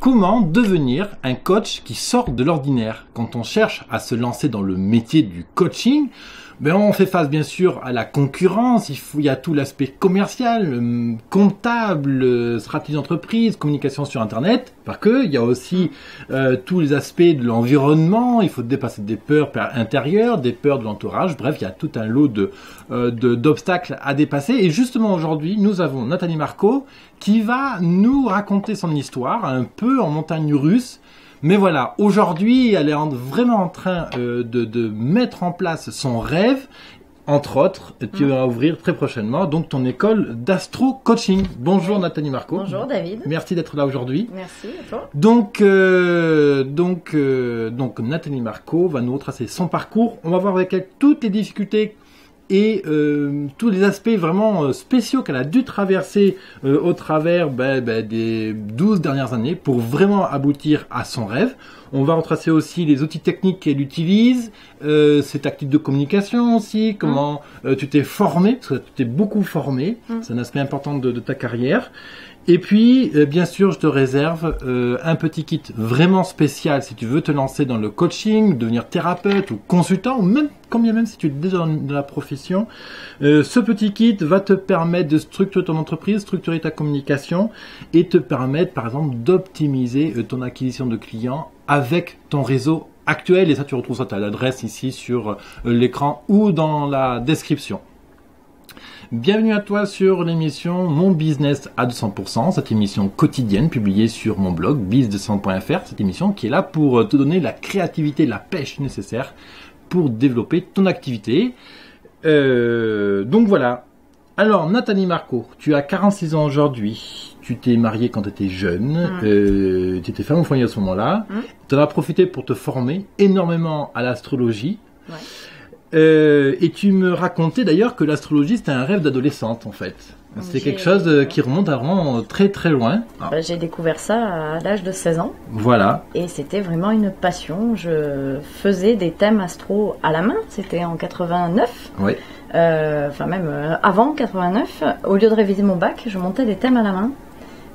Comment devenir un coach qui sort de l'ordinaire? Quand on cherche à se lancer dans le métier du coaching, ben on fait face bien sûr à la concurrence, il y a tout l'aspect commercial, comptable, stratégie d'entreprise, communication sur internet, pas que, il y a aussi tous les aspects de l'environnement, il faut dépasser des peurs intérieures, des peurs de l'entourage, bref, il y a tout un lot d'obstacles à dépasser. Et justement aujourd'hui, nous avons Nathalie Marco qui va nous raconter son histoire, un peu en montagne russe. Mais voilà, aujourd'hui, elle est vraiment en train de mettre en place son rêve. Entre autres, tu vas ouvrir très prochainement donc ton école d'astro-coaching. Bonjour Nathalie Marco. Bonjour David. Merci d'être là aujourd'hui. Merci, et toi? Donc Nathalie Marco va nous retracer son parcours. On va voir avec elle toutes les difficultés et tous les aspects vraiment spéciaux qu'elle a dû traverser au travers des 12 dernières années pour vraiment aboutir à son rêve. On va retracer aussi les outils techniques qu'elle utilise, ses tactiques de communication aussi, comment tu t'es formé, parce que tu t'es beaucoup formé, c'est un aspect important de ta carrière. Et puis, bien sûr, je te réserve un petit kit vraiment spécial si tu veux te lancer dans le coaching, devenir thérapeute ou consultant, ou même, quand bien même si tu es déjà dans la profession. Ce petit kit va te permettre de structurer ton entreprise, structurer ta communication et te permettre, par exemple, d'optimiser ton acquisition de clients avec ton réseau actuel. Et ça, tu retrouves ça, tu as l'adresse ici sur l'écran ou dans la description. Bienvenue à toi sur l'émission Mon Business à 200%, cette émission quotidienne publiée sur mon blog biz200.fr, cette émission qui est là pour te donner la créativité, la pêche nécessaire pour développer ton activité. Donc voilà. Alors Nathalie Marco, tu as 46 ans aujourd'hui, tu t'es mariée quand tu étais jeune, tu étais femme au foyer à ce moment-là, tu en as profité pour te former énormément à l'astrologie. Ouais. Et tu me racontais d'ailleurs que l'astrologie c'était un rêve d'adolescente en fait. C'était quelque chose qui remonte à vraiment très très loin. J'ai découvert ça à l'âge de 16 ans. Voilà. Et c'était vraiment une passion. Je faisais des thèmes astro à la main. C'était en 89. Oui. Enfin même avant 89. Au lieu de réviser mon bac, je montais des thèmes à la main.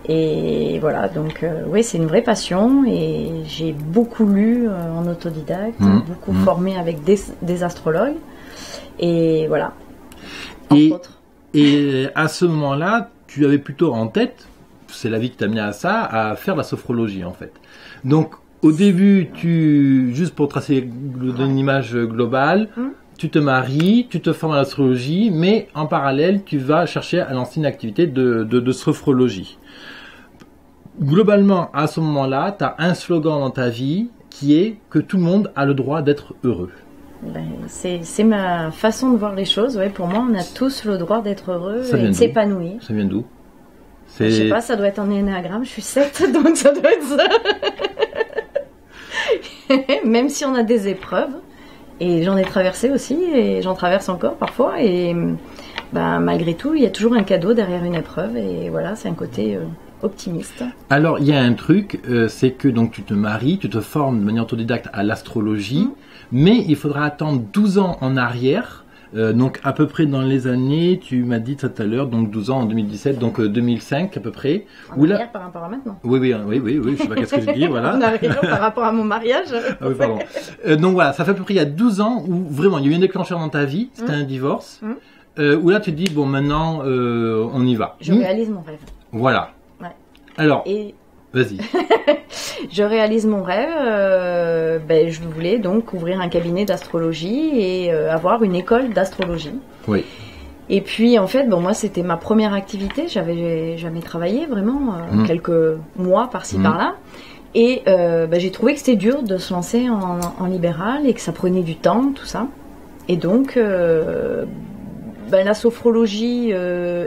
Et voilà, donc oui, c'est une vraie passion et j'ai beaucoup lu en autodidacte, beaucoup formé avec des astrologues et voilà, entre autres. Et à ce moment-là, tu avais plutôt en tête, c'est la vie qui t'a amené à ça, à faire la sophrologie en fait. Donc au début, juste pour tracer une image globale, tu te maries, tu te formes à l'astrologie, mais en parallèle, tu vas chercher à lancer une activité de sophrologie. Globalement, à ce moment-là, tu as un slogan dans ta vie qui est que tout le monde a le droit d'être heureux. C'est ma façon de voir les choses. Ouais, pour moi, on a tous le droit d'être heureux et de s'épanouir. Ça vient d'où? Je sais pas, ça doit être en énéagramme. Je suis 7, donc ça doit être ça. Même si on a des épreuves, et j'en ai traversé aussi, et j'en traverse encore parfois, et malgré tout, il y a toujours un cadeau derrière une épreuve, et voilà, c'est un côté optimiste. Alors, il y a un truc, c'est que donc tu te maries, tu te formes de manière autodidacte à l'astrologie, mais il faudra attendre 12 ans en arrière, donc à peu près dans les années, tu m'as dit tout à l'heure, donc 12 ans en 2017, donc 2005 à peu près. En arrière par rapport à maintenant. Oui, je sais pas qu'est-ce que je dis, voilà. En arrière par rapport à mon mariage. Ah oui, pardon. Donc voilà, ça fait à peu près il y a 12 ans où vraiment il y a eu un déclencheur dans ta vie, c'était un divorce, où là tu te dis, bon maintenant on y va. Je réalise mon rêve. Voilà. Alors, vas-y. Je réalise mon rêve. Je voulais donc ouvrir un cabinet d'astrologie et avoir une école d'astrologie. Oui. Et puis en fait, moi c'était ma première activité. J'avais jamais travaillé vraiment, quelques mois par-ci par-là. Et j'ai trouvé que c'était dur de se lancer en libéral et que ça prenait du temps, tout ça. Et donc la sophrologie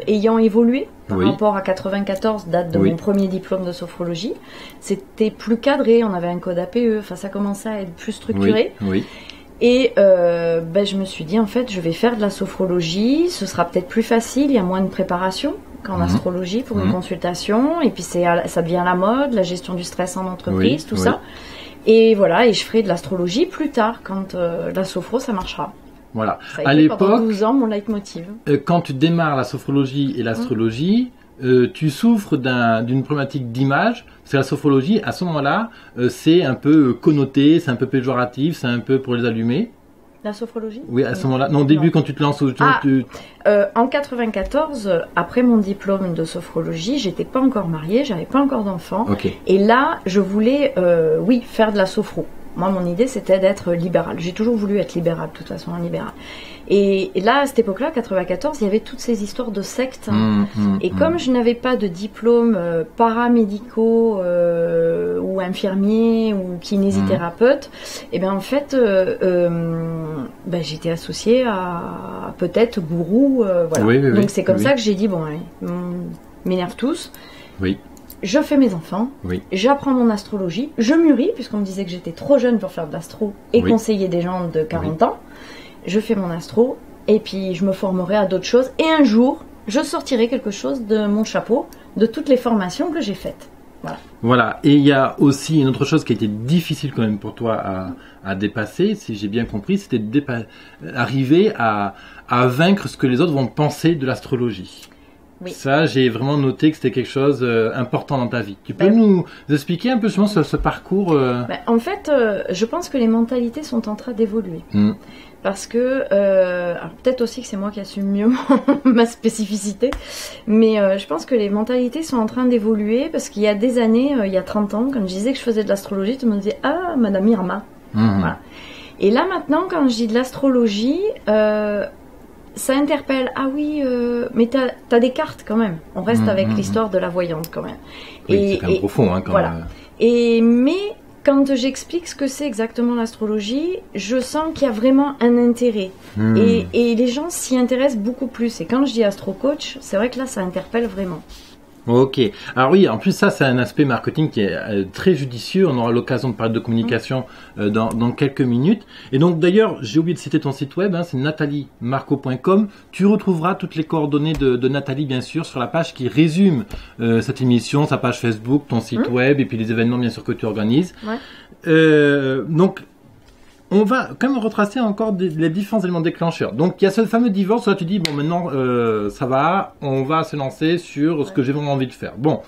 ayant évolué par rapport à 94, date de mon premier diplôme de sophrologie, c'était plus cadré, on avait un code APE, enfin ça commençait à être plus structuré. Et je me suis dit en fait je vais faire de la sophrologie, ce sera peut-être plus facile, il y a moins de préparation qu'en astrologie pour une consultation, et puis ça devient la mode, la gestion du stress en entreprise, tout ça. Et voilà, et je ferai de l'astrologie plus tard quand la sophro ça marchera. Voilà. Ça a été pendant 12 ans mon leitmotiv. Quand tu démarres la sophrologie et l'astrologie, tu souffres d'une problématique d'image, parce que la sophrologie, à ce moment-là, c'est un peu connoté, c'est un peu péjoratif, c'est un peu pour les allumer. La sophrologie? Oui, à ce moment-là. Non, au début, quand tu te lances... En 94, après mon diplôme de sophrologie, j'étais pas encore mariée, j'avais pas encore d'enfant. Okay. Et là, je voulais, oui, faire de la sophro. Moi, mon idée, c'était d'être libérale. J'ai toujours voulu être libérale, de toute façon, un libéral. Et là, à cette époque-là, 94, il y avait toutes ces histoires de sectes. Et comme je n'avais pas de diplôme paramédicaux ou infirmier ou kinésithérapeute, et bien en fait, j'étais associée à peut-être gourou. Voilà. Oui, donc c'est comme ça que j'ai dit, bon, allez, m'énerve tous. Oui. Je fais mes enfants, j'apprends mon astrologie, je mûris, puisqu'on me disait que j'étais trop jeune pour faire de l'astro et conseiller des gens de 40 ans. Je fais mon astro, et puis je me formerai à d'autres choses. Et un jour, je sortirai quelque chose de mon chapeau, de toutes les formations que j'ai faites. Voilà. Et il y a aussi une autre chose qui a été difficile quand même pour toi à dépasser, si j'ai bien compris, c'était arriver à vaincre ce que les autres vont penser de l'astrologie. Oui. Ça, j'ai vraiment noté que c'était quelque chose important dans ta vie. Tu peux nous expliquer un peu justement ce parcours En fait, je pense que les mentalités sont en train d'évoluer. Parce que, alors peut-être aussi que c'est moi qui assume mieux ma spécificité, mais je pense que les mentalités sont en train d'évoluer parce qu'il y a des années, il y a 30 ans, quand je disais que je faisais de l'astrologie, tout le monde disait « Ah, Madame Irma ». Voilà. Et là maintenant, quand je dis de l'astrologie, ça interpelle. Ah oui, mais t'as des cartes quand même. On reste avec l'histoire de la voyante quand même. Oui, c'est quand même profond. Hein, voilà. Mais quand j'explique ce que c'est exactement l'astrologie, je sens qu'il y a vraiment un intérêt. Et les gens s'y intéressent beaucoup plus. Et quand je dis astro-coach, c'est vrai que là, ça interpelle vraiment. Ok. Alors oui, en plus ça, c'est un aspect marketing qui est très judicieux. On aura l'occasion de parler de communication dans quelques minutes. Et donc d'ailleurs, j'ai oublié de citer ton site web, c'est nataliemarco.com. Tu retrouveras toutes les coordonnées de Nathalie, bien sûr, sur la page qui résume cette émission, sa page Facebook, ton site web et puis les événements, bien sûr, que tu organises. Donc, on va quand même retracer encore les différents éléments déclencheurs. Donc, il y a ce fameux divorce où là, tu dis, bon, maintenant, ça va, on va se lancer sur ce que j'ai vraiment envie de faire. Bon,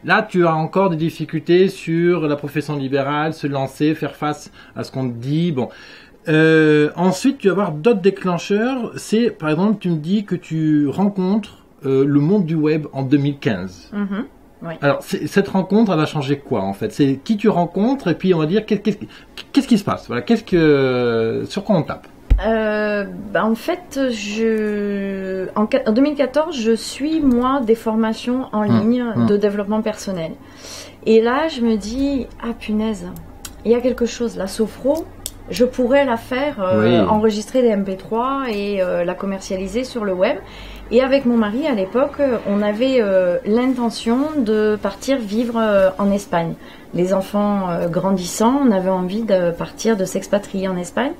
là, tu as encore des difficultés sur la profession libérale, se lancer, faire face à ce qu'on te dit. Bon, ensuite, tu vas avoir d'autres déclencheurs. C'est, par exemple, tu me dis que tu rencontres le monde du web en 2015. Oui. Alors, cette rencontre, elle va changer quoi en fait? C'est qui tu rencontres et puis on va dire qu'est-ce qui se passe? Voilà, sur quoi on tape? En fait, en 2014, je suis moi des formations en ligne de développement personnel. Et là, je me dis, ah punaise, il y a quelque chose, la sophro, je pourrais la faire, enregistrer des MP3 et la commercialiser sur le web. Et avec mon mari, à l'époque, on avait l'intention de partir vivre en Espagne. Les enfants grandissant, on avait envie de partir, de s'expatrier en Espagne.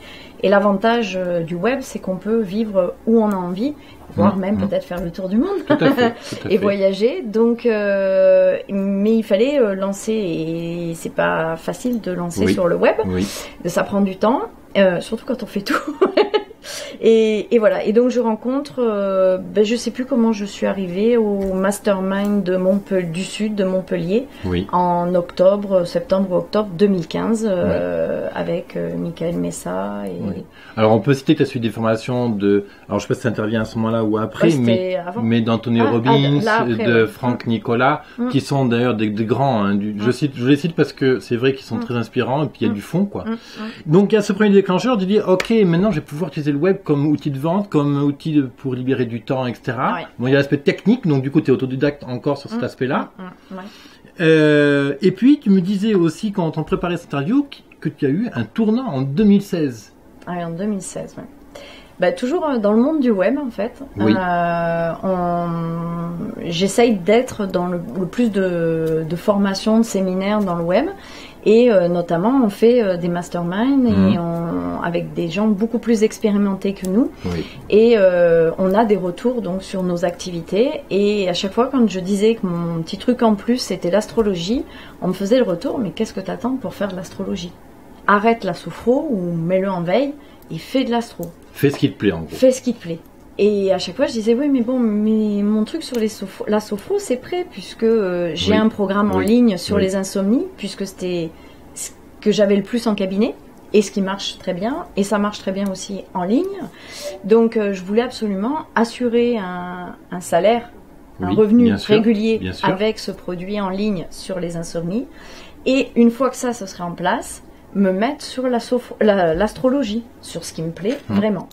Et l'avantage du web, c'est qu'on peut vivre où on a envie, voire même peut-être faire le tour du monde tout à fait. et voyager. Donc, mais il fallait lancer, et c'est pas facile de lancer sur le web. Ça prend du temps, surtout quand on fait tout. Et voilà, et donc je rencontre, je sais plus comment je suis arrivée au mastermind du Sud de Montpellier en septembre ou octobre 2015 avec Michael Messa. Alors on peut citer que tu as suivi des formations alors je sais pas si ça intervient à ce moment-là ou après, mais d'Anthony Robbins, de Franck Nicolas, qui sont d'ailleurs des grands. Je les cite parce que c'est vrai qu'ils sont très inspirants et puis il y a du fond quoi. Donc il y a ce premier déclencheur, tu dis ok, maintenant je vais pouvoir utiliser le web comme outil de vente, comme outil pour libérer du temps, etc. Bon, il y a l'aspect technique, donc du coup tu es autodidacte encore sur cet aspect-là. Et puis tu me disais aussi quand on préparait cette interview que tu as eu un tournant en 2016. Ah oui, en 2016, toujours dans le monde du web en fait. J'essaye d'être dans le plus de formations, de séminaires dans le web. Et notamment, on fait des masterminds et avec des gens beaucoup plus expérimentés que nous. Et on a des retours donc sur nos activités. Et à chaque fois, quand je disais que mon petit truc en plus, c'était l'astrologie, on me faisait le retour, mais qu'est-ce que t'attends pour faire de l'astrologie? Arrête la sophro ou mets-le en veille et fais de l'astro. Fais ce qui te plaît en gros. Fais ce qui te plaît. Et à chaque fois, je disais, oui, mais bon, mais mon truc sur la sophro, c'est prêt, puisque j'ai un programme en ligne sur les insomnies, puisque c'était ce que j'avais le plus en cabinet, et ce qui marche très bien, et ça marche très bien aussi en ligne. Donc, je voulais absolument assurer un salaire, un revenu régulier avec ce produit en ligne sur les insomnies. Et une fois que ça serait en place, me mettre sur l'astrologie, sur ce qui me plaît vraiment.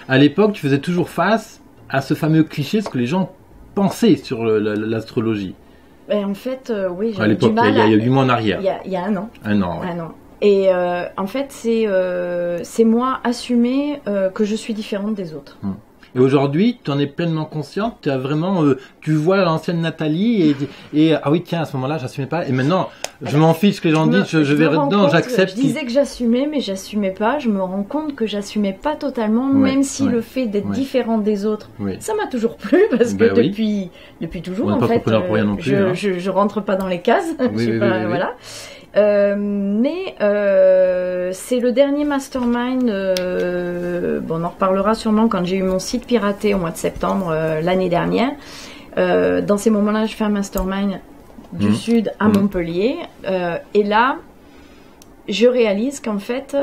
À l'époque, tu faisais toujours face à ce fameux cliché, ce que les gens pensaient sur l'astrologie. Et en fait, oui, à l'époque, il y a 8 mois en arrière. Il y a un an. Un an, Et en fait, c'est moi assumer que je suis différente des autres. Et aujourd'hui, tu en es pleinement consciente, tu as vraiment, tu vois l'ancienne Nathalie et ah oui tiens à ce moment-là j'assumais pas et maintenant je m'en fiche que les gens disent, je vais dedans, j'accepte. Je disais que j'assumais mais j'assumais pas, je me rends compte que j'assumais pas totalement, même si le fait d'être différente des autres, ça m'a toujours plu parce que depuis toujours en fait, je rentre pas dans les cases, voilà. Mais c'est le dernier mastermind, bon, on en reparlera sûrement quand j'ai eu mon site piraté au mois de septembre l'année dernière. Dans ces moments-là, je fais un mastermind du Sud à Montpellier. Et là, je réalise qu'en fait,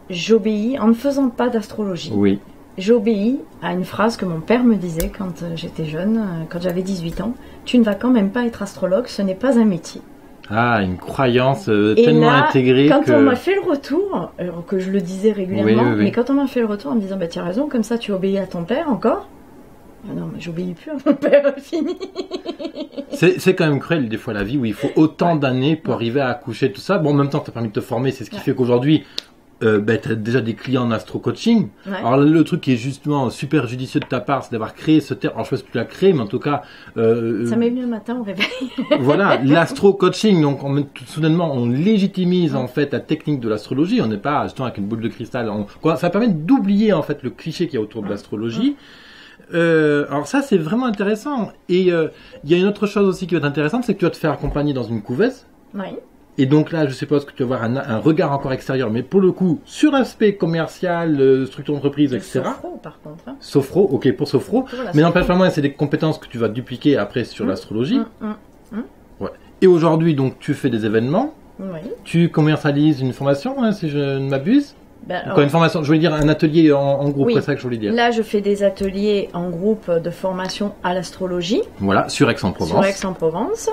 j'obéis en ne faisant pas d'astrologie. J'obéis à une phrase que mon père me disait quand j'étais jeune, quand j'avais 18 ans. Tu ne vas quand même pas être astrologue, ce n'est pas un métier. Ah, une croyance tellement intégrée quand on m'a fait le retour, alors que je le disais régulièrement, mais quand on m'a fait le retour en me disant, bah tu as raison, comme ça tu obéis à ton père encore. Ah non, mais j'obéis plus à mon père, fini. C'est quand même cruel des fois la vie où il faut autant d'années pour arriver à accoucher tout ça. Bon, en même temps, tu as permis de te former, c'est ce qui fait qu'aujourd'hui, tu as déjà des clients en astro-coaching. Alors le truc qui est justement super judicieux de ta part, c'est d'avoir créé ce terme. Alors je sais pas si tu l'as créé, mais en tout cas... ça m'est venu le matin au réveil. Voilà, l'astro-coaching. Donc soudainement, on légitimise en fait la technique de l'astrologie. On n'est pas justement avec une boule de cristal. Ça permet d'oublier en fait le cliché qu'il y a autour de l'astrologie. Alors ça, c'est vraiment intéressant. Et il y a une autre chose aussi qui va être intéressante, c'est que tu vas te faire accompagner dans une couveuse. Et donc là, je suppose que tu vas avoir un regard encore extérieur, mais pour le coup, sur l'aspect commercial, structure d'entreprise, etc. Sophro, par contre. Sophro, ok, pour Sophro. Mais n'empêche pas moins, c'est des compétences que tu vas dupliquer après sur l'astrologie. Ouais. Et aujourd'hui, donc, tu fais des événements. Tu commercialises une formation, hein, si je ne m'abuse. Une formation, je voulais dire un atelier en groupe, c'est ça que je voulais dire. Là, je fais des ateliers en groupe de formation à l'astrologie. Voilà, sur Aix-en-Provence.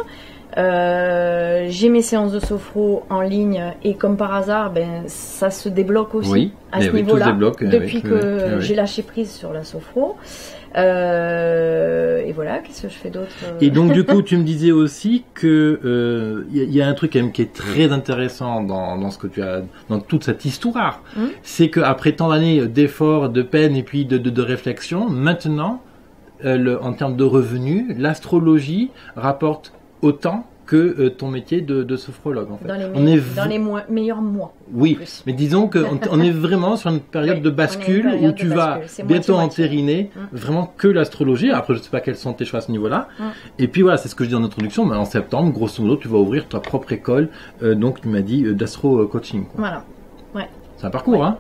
J'ai mes séances de sophro en ligne et comme par hasard, ça se débloque aussi à ce niveau-là depuis que j'ai lâché prise sur la sophro. Et voilà, qu'est-ce que je fais d'autre Et donc du coup, tu me disais aussi que y a un truc quand même qui est très intéressant dans ce que tu as, dans toute cette histoire, c'est qu'après tant d'années d'efforts, de peine et puis de réflexion, maintenant, en termes de revenus, l'astrologie rapporte autant que ton métier de sophrologue en fait. Dans les meilleurs mois. Oui, mais disons qu'on est vraiment sur une période de bascule où tu vas bientôt entériner vraiment que l'astrologie. Après, je ne sais pas quels sont tes choix à ce niveau-là. Et puis voilà, c'est ce que je dis en introduction, mais en septembre, grosso modo, tu vas ouvrir ta propre école, donc tu m'as dit d'astro-coaching. Voilà, C'est un parcours, hein.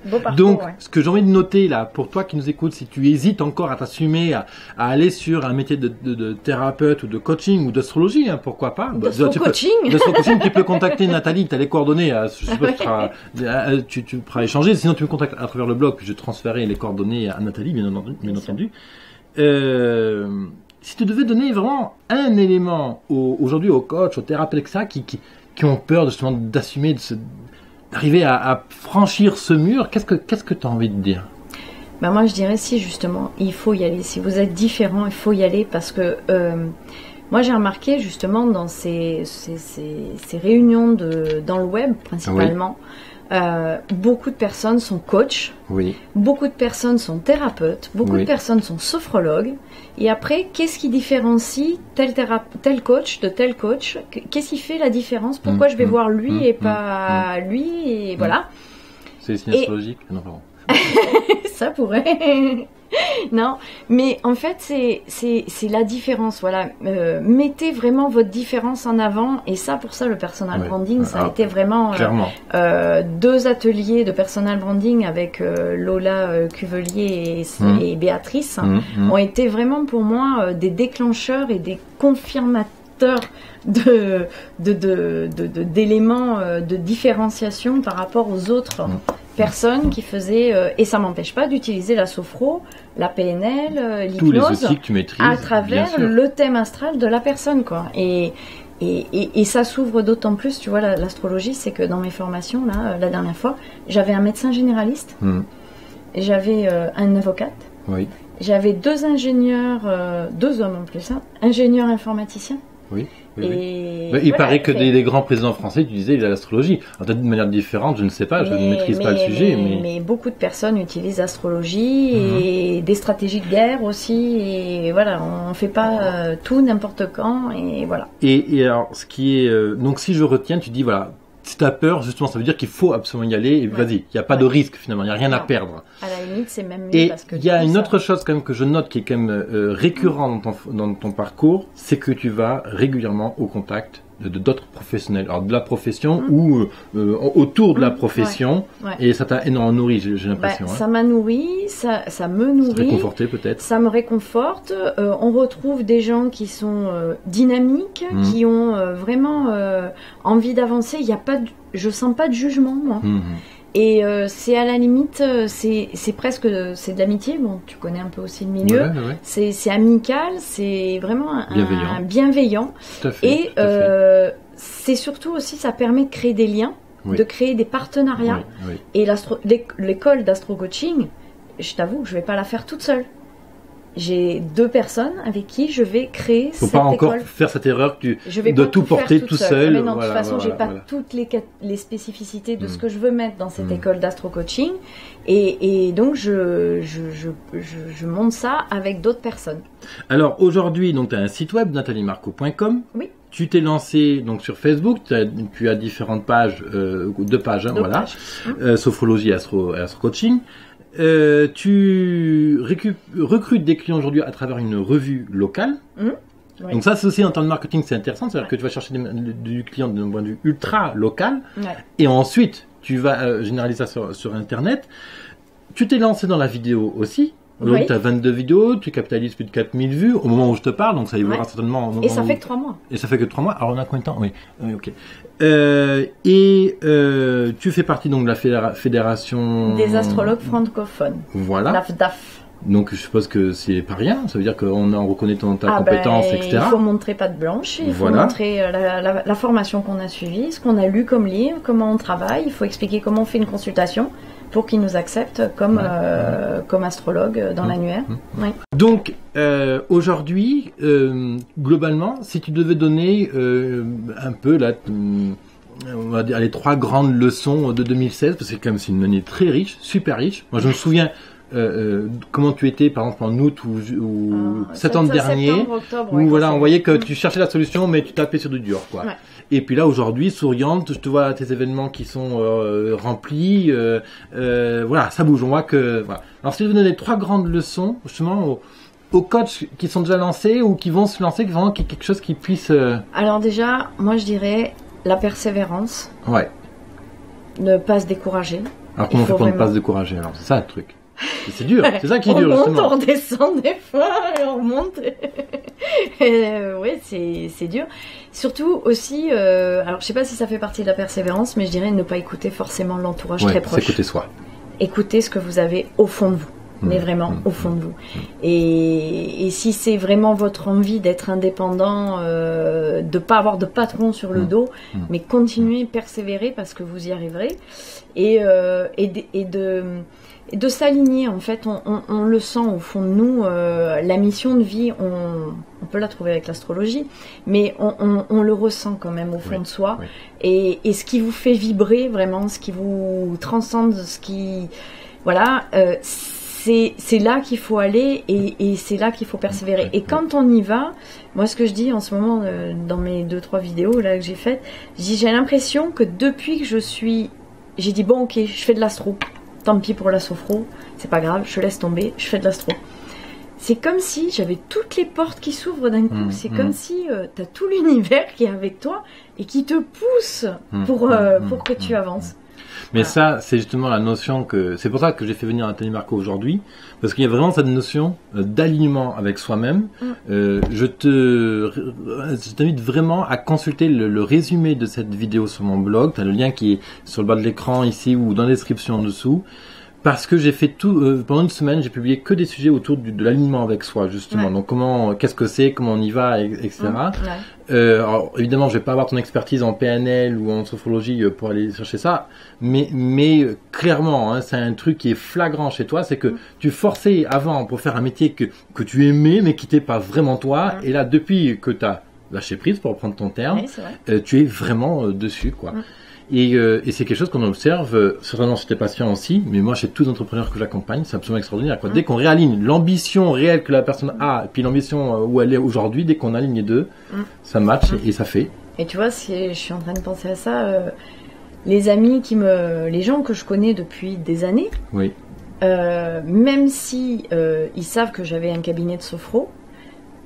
Beau parcours, donc, ce que j'ai envie de noter là, pour toi qui nous écoutes, si tu hésites encore à t'assumer, à aller sur un métier de thérapeute ou de coaching ou d'astrologie, hein, pourquoi pas. D'astro-coaching, tu peux contacter Nathalie, tu as les coordonnées, je sais pas, tu pourras échanger, sinon tu me contactes à travers le blog, je transférerai les coordonnées à Nathalie, bien entendu. Si tu devais donner vraiment un élément aujourd'hui aux coachs, aux thérapeutes, etc., qui ont peur justement d'assumer, d'arriver à franchir ce mur, qu'est-ce que tu as envie de dire? Moi, je dirais justement, il faut y aller. Si vous êtes différent, il faut y aller parce que moi, j'ai remarqué justement dans ces réunions dans le web principalement, beaucoup de personnes sont coachs, beaucoup de personnes sont thérapeutes, beaucoup de personnes sont sophrologues. Et après, qu'est-ce qui différencie tel coach de tel coach? Qu'est-ce qui fait la différence? Pourquoi je vais voir lui et pas lui? Et voilà. C'est signe astrologique? Non, pardon. Ça pourrait. Non, mais en fait, c'est la différence. Voilà, mettez vraiment votre différence en avant. Et ça, pour ça, le personal branding, ça a été vraiment 2 ateliers de personal branding avec Lola Cuvelier et Béatrice ont été vraiment pour moi des déclencheurs et des confirmateurs d'éléments de différenciation par rapport aux autres personnes qui faisaient, et ça m'empêche pas d'utiliser la sophro, la PNL, l'hypnose à travers le thème astral de la personne, quoi. Et ça s'ouvre d'autant plus, tu vois, l'astrologie, c'est que dans mes formations, là, la dernière fois, j'avais un médecin généraliste, j'avais un avocate, j'avais 2 ingénieurs, 2 hommes en plus, ingénieurs informaticiens. Il paraît que des grands présidents français utilisaient l'astrologie. Peut-être de manière différente, je ne sais pas, je ne maîtrise pas le sujet. Mais beaucoup de personnes utilisent l'astrologie et des stratégies de guerre aussi. Et voilà, on ne fait pas tout n'importe quand. Et voilà. Et alors, ce qui est. Donc, si je retiens, tu dis, voilà. Si tu as peur, justement, ça veut dire qu'il faut absolument y aller. Et vas-y, il n'y a pas de risque finalement, il n'y a rien à perdre. À la limite, c'est même mieux. Et parce que il y a une autre chose quand même que je note qui est quand même récurrent dans ton parcours, c'est que tu vas régulièrement au contact de d'autres professionnels, alors de la profession ou autour de la profession, et ça t'a énormément nourri, j'ai l'impression. Ça m'a nourri, ça me nourrit. Ça réconforté peut-être. Ça me réconforte. On retrouve des gens qui sont dynamiques, qui ont vraiment envie d'avancer. Il y a pas, je sens pas de jugement, moi. Et c'est à la limite, c'est presque c'est de l'amitié. Bon, tu connais un peu aussi le milieu. C'est amical, c'est vraiment bienveillant. Tout à fait, et c'est surtout aussi, ça permet de créer des liens, de créer des partenariats. Et l'école d'astro-coaching, je t'avoue que je vais pas la faire toute seule. J'ai 2 personnes avec qui je vais créer cette école. Faut pas encore faire cette erreur de tout porter tout seul. Mais non, de toute façon, j'ai pas toutes les spécificités de ce que je veux mettre dans cette école d'astro-coaching. Et donc, je monte ça avec d'autres personnes. Alors, aujourd'hui, donc, tu as un site web, nataliemarco.com. Oui. Tu t'es lancé donc sur Facebook, tu as différentes pages, 2 pages, voilà, sophrologie, astro-coaching. Tu recrutes des clients aujourd'hui à travers une revue locale. Donc ça, c'est aussi en termes de marketing, c'est intéressant. C'est-à-dire que tu vas chercher du client d'un point de vue ultra local. Et ensuite, tu vas généraliser ça sur Internet. Tu t'es lancé dans la vidéo aussi. Aujourd'hui, tu as 22 vidéos, tu capitalises plus de 4000 vues au moment où je te parle, donc ça évoluera certainement. Et ça fait que 3 mois. Et ça fait que 3 mois. Alors on a combien de temps? Oui, ok. Tu fais partie donc de la fédération des astrologues francophones. Voilà. l'AFDAF. Donc je suppose que c'est pas rien, ça veut dire qu'on reconnaît ta compétence, etc. Il faut montrer patte blanche, il faut montrer la formation qu'on a suivie, ce qu'on a lu comme livre, comment on travaille, il faut expliquer comment on fait une consultation pour qu'ils nous acceptent comme astrologue dans l'annuaire. Donc aujourd'hui, globalement, si tu devais donner un peu là, on va dire les 3 grandes leçons de 2016, parce que quand même c'est une année très riche, super riche. Moi je me souviens comment tu étais par exemple en août ou septembre dernier, octobre, où voilà, on voyait que tu cherchais la solution mais tu tapais sur du dur, quoi. Et puis là aujourd'hui, souriante, je te vois à tes événements qui sont remplis, voilà, ça bouge, on voit que voilà. Alors si je veux donner 3 grandes leçons justement aux coachs qui sont déjà lancés ou qui vont se lancer, vraiment quelque chose qui puisse Alors déjà, moi je dirais la persévérance. Ne pas se décourager. Alors comment on fait pour ne pas se décourager? Alors c'est ça le truc. C'est dur, c'est ça qui est dur justement. On monte, on redescend des fois, et on remonte. Oui, c'est dur. Surtout aussi, alors je sais pas si ça fait partie de la persévérance, mais je dirais ne pas écouter forcément l'entourage très proche. Écouter soi. Écoutez ce que vous avez au fond de vous. Mais vraiment au fond de vous. Et si c'est vraiment votre envie d'être indépendant, de pas avoir de patron sur le dos, mais continuez, persévérer parce que vous y arriverez. Et de s'aligner, en fait, on le sent au fond de nous, la mission de vie, on peut la trouver avec l'astrologie, mais on le ressent quand même au fond de soi. Et ce qui vous fait vibrer vraiment, ce qui vous transcende, ce qui... Voilà, c'est là qu'il faut aller et c'est là qu'il faut persévérer. Et quand on y va, moi ce que je dis en ce moment dans mes 2-3 vidéos là que j'ai faites, j'ai l'impression que depuis que j'ai dit bon ok, je fais de l'astro. tant pis pour la sophro, c'est pas grave, je laisse tomber, je fais de l'astro. C'est comme si j'avais toutes les portes qui s'ouvrent d'un coup. C'est comme si tu as tout l'univers qui est avec toi et qui te pousse pour que tu avances. Mais ça, c'est justement la notion que... C'est pour ça que j'ai fait venir Nathalie Marco aujourd'hui, parce qu'il y a vraiment cette notion d'alignement avec soi-même. Je t'invite vraiment à consulter le résumé de cette vidéo sur mon blog. Tu as le lien qui est sur le bas de l'écran ici ou dans la description en dessous. Parce que j'ai fait tout, pendant une semaine, j'ai publié que des sujets autour de l'alignement avec soi, justement. Donc, qu'est-ce que c'est, comment on y va, etc. Alors, évidemment, je vais pas avoir ton expertise en PNL ou en sophrologie pour aller chercher ça. Mais clairement, hein, c'est un truc qui est flagrant chez toi, c'est que tu forçais avant pour faire un métier que tu aimais, mais qui n'était pas vraiment toi. Et là, depuis que tu as lâché prise, pour reprendre ton terme, tu es vraiment dessus, quoi. Et c'est quelque chose qu'on observe, certainement chez tes patients aussi, mais moi chez tous les entrepreneurs que j'accompagne, c'est absolument extraordinaire, quoi. Dès qu'on réaligne l'ambition réelle que la personne a, et puis l'ambition où elle est aujourd'hui, dès qu'on aligne les deux, ça match et ça fait. Et tu vois, je suis en train de penser à ça, les gens que je connais depuis des années, même si ils savent que j'avais un cabinet de sophro,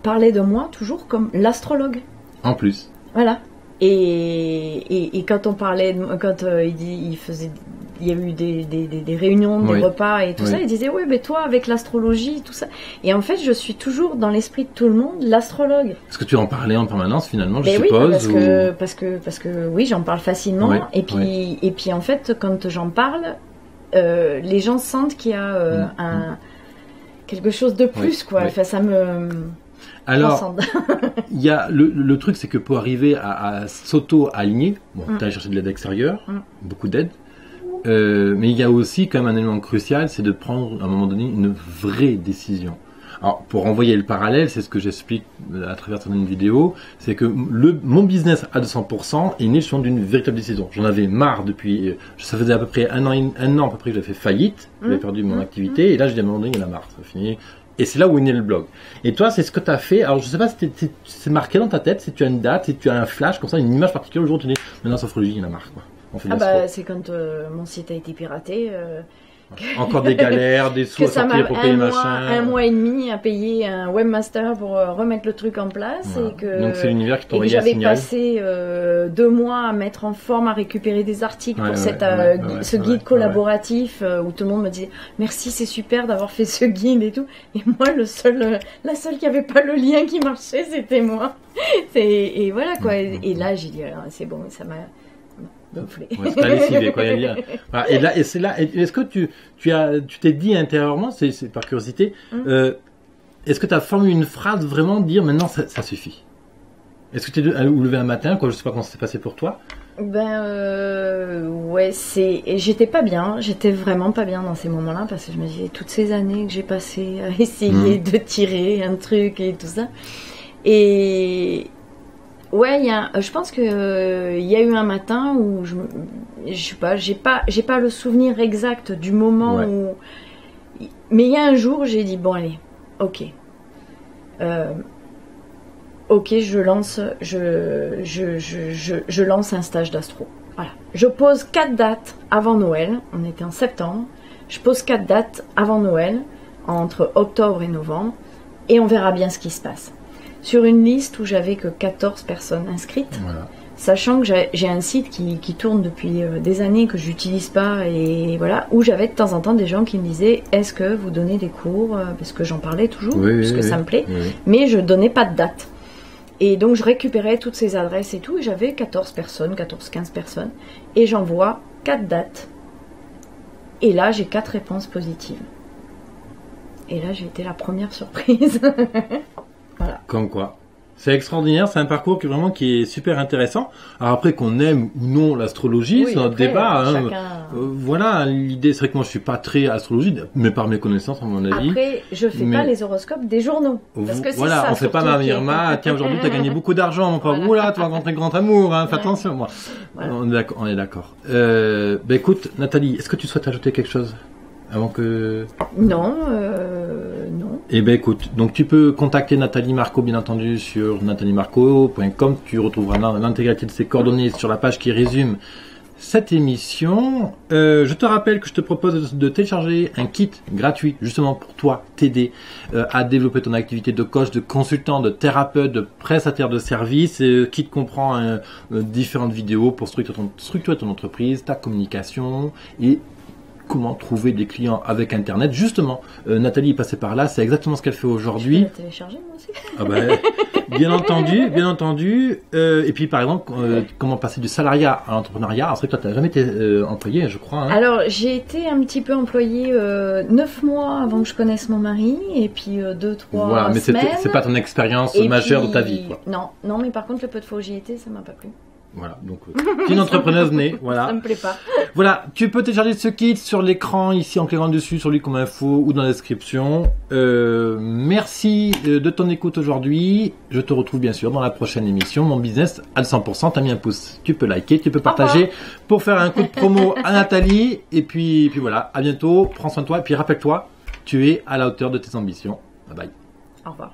parlaient de moi toujours comme l'astrologue. En plus. Voilà. Et quand on parlait, quand il y a eu des réunions, des repas et tout ça, il disait mais toi avec l'astrologie, tout ça. Et en fait, je suis toujours dans l'esprit de tout le monde l'astrologue. Est-ce que tu en parlais en permanence finalement, je suppose? Parce que oui, j'en parle facilement. Et puis en fait, quand j'en parle, les gens sentent qu'il y a quelque chose de plus, quoi. Enfin, ça me... Alors, il y a le truc, c'est que pour arriver à s'auto-aligner, tu as cherché de l'aide extérieure, beaucoup d'aide, mais il y a aussi quand même un élément crucial, c'est de prendre à un moment donné une vraie décision. Alors, pour envoyer le parallèle, c'est ce que j'explique à travers certaines vidéos, c'est que mon business à 200% est né sur d'une véritable décision. J'en avais marre depuis, ça faisait à peu près un an à peu près que j'avais fait faillite, j'avais perdu mon activité, et là, je dis à un moment donné, il y en a marre, ça va finir. Et c'est là où est né le blog. Et toi, c'est ce que tu as fait. Alors, je sais pas si c'est marqué dans ta tête, si tu as une date, si tu as un flash, comme ça, une image particulière, le jour où tu dis, maintenant, sophrologie, il y en a marre, quoi. On fait c'est quand mon site a été piraté. Encore des galères, des sous à sortir pour payer machin. Un mois et demi à payer un webmaster pour remettre le truc en place. Voilà. Et que, donc c'est l'univers qui t'envoyait un signal. J'avais passé 2 mois à mettre en forme, à récupérer des articles pour ce guide collaboratif où tout le monde me disait merci, c'est super d'avoir fait ce guide et tout. Et moi, la seule qui avait pas le lien qui marchait, c'était moi. Et voilà quoi. Et là, j'ai dit c'est bon, ça m'a... c'est pas lessivé, quoi. Voilà. Et c'est là. Est-ce que tu t'es dit intérieurement, c'est par curiosité, est-ce que tu as formé une phrase vraiment de dire maintenant ça suffit? Est-ce que tu es levé un matin, quoi, je sais pas comment ça s'est passé pour toi? J'étais pas bien, j'étais vraiment pas bien dans ces moments-là parce que je me disais toutes ces années que j'ai passées à essayer de tirer un truc et tout ça. Et je pense que il y a eu un matin où je sais pas, j'ai pas le souvenir exact du moment où, mais il y a un jour où j'ai dit bon allez, ok, je lance un stage d'astro. Voilà, je pose 4 dates avant Noël. On était en septembre. Je pose 4 dates avant Noël, entre octobre et novembre, et on verra bien ce qui se passe. Sur une liste où j'avais que 14 personnes inscrites, sachant que j'ai un site qui tourne depuis des années que j'utilise pas, et voilà, où j'avais de temps en temps des gens qui me disaient est-ce que vous donnez des cours, parce que j'en parlais toujours, parce que ça me plaît, mais je donnais pas de date. Et donc je récupérais toutes ces adresses et tout, et j'avais 14-15 personnes, et j'envoie 4 dates. Et là j'ai 4 réponses positives. Et là j'ai été la première surprise. Voilà. Comme quoi. C'est extraordinaire, c'est un parcours qui est super intéressant. Alors après, qu'on aime ou non l'astrologie, c'est notre débat. Voilà, l'idée c'est vrai que moi je suis pas très astrologie, mais par mes connaissances à mon avis. Après, je fais pas les horoscopes des journaux. Parce que voilà, ça, on fait pas ma Irma, tiens aujourd'hui tu as gagné beaucoup d'argent, mon pauvre, oula, tu vas rencontrer grand amour, hein, fais attention. Moi. Voilà. On est d'accord. Écoute, Nathalie, est-ce que tu souhaites ajouter quelque chose avant que... Non. Eh ben écoute, donc tu peux contacter Nathalie Marco bien entendu sur nathaliemarco.com. Tu retrouveras l'intégralité de ses coordonnées sur la page qui résume cette émission. Je te rappelle que je te propose de télécharger un kit gratuit justement pour toi, t'aider à développer ton activité de coach, de consultant, de thérapeute, de prestataire de services. Kit comprend différentes vidéos pour structurer ton entreprise, ta communication et comment trouver des clients avec Internet. Justement, Nathalie est passée par là, c'est exactement ce qu'elle fait aujourd'hui. Je peux la télécharger moi aussi. Ah ben, bien entendu, bien entendu. Et puis par exemple, comment passer du salariat à l'entrepreneuriat. Alors c'est que toi, tu n'as jamais été employé, je crois. Hein. Alors j'ai été un petit peu employée 9 mois avant que je connaisse mon mari, et puis 2-3 voilà, mais semaines. c'est pas ton expérience majeure de ta vie, quoi. Non, mais par contre le peu de fois où j'y étais, ça m'a pas plu. Voilà, donc tu es une entrepreneuse née, voilà. Ça me plaît pas. Voilà, tu peux télécharger ce kit sur l'écran ici en cliquant dessus, sur lui comme info ou dans la description. Merci de ton écoute aujourd'hui. Je te retrouve bien sûr dans la prochaine émission. Mon business à 100%. T'as mis un pouce, tu peux liker, tu peux partager pour faire un coup de promo à Nathalie. Et puis voilà, à bientôt. Prends soin de toi et puis rappelle-toi, tu es à la hauteur de tes ambitions. Bye bye. Au revoir.